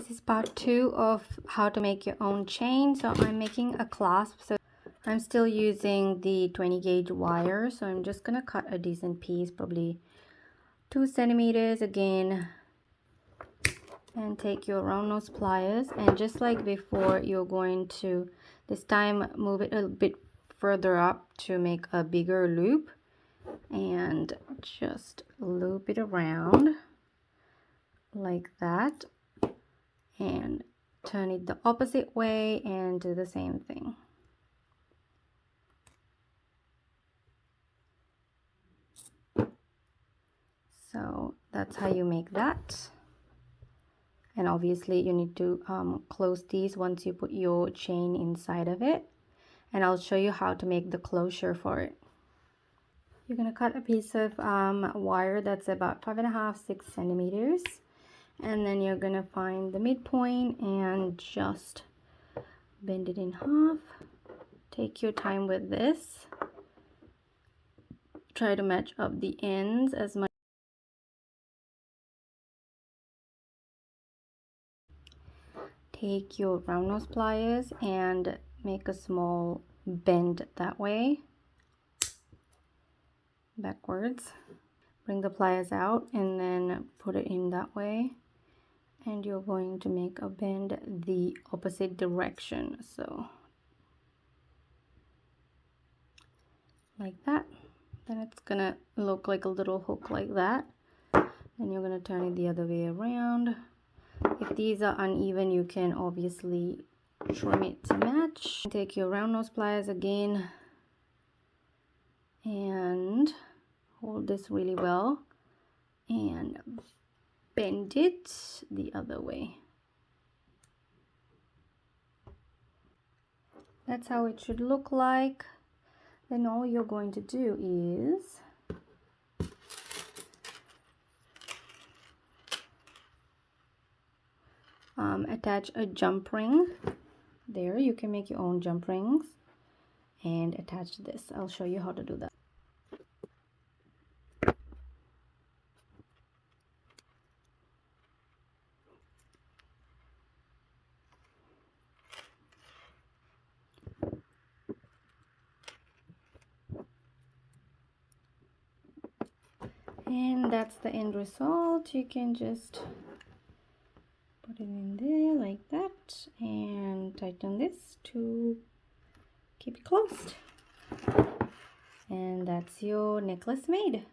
This is part 2 of how to make your own chain. So I'm making a clasp. So I'm still using the 20 gauge wire. So I'm just gonna cut a decent piece, probably 2 centimeters again, and take your round nose pliers, and just like before, you're going to this time move it a bit further up to make a bigger loop, and just loop it around like that, and turn it the opposite way and do the same thing. So that's how you make that. And obviously you need to close these once you put your chain inside of it, and I'll show you how to make the closure for it. You're going to cut a piece of wire that's about 5.5–6 centimeters, and then you're going to find the midpoint and just bend it in half. Take your time with this. Try to match up the ends as much. Take your round nose pliers and make a small bend that way, backwards. Bring the pliers out and then put it in that way, and you're going to make a bend the opposite direction, so like that. Then it's gonna look like a little hook like that. Then you're gonna turn it the other way around. If these are uneven, you can obviously trim it to match. Take your round nose pliers again and hold this really well and bend it the other way. That's how it should look like. Then all you're going to do is attach a jump ring. There, you can make your own jump rings and attach this. I'll show you how to do that. And that's the end result. You can just put it in there like that and tighten this to keep it closed. And that's your necklace made.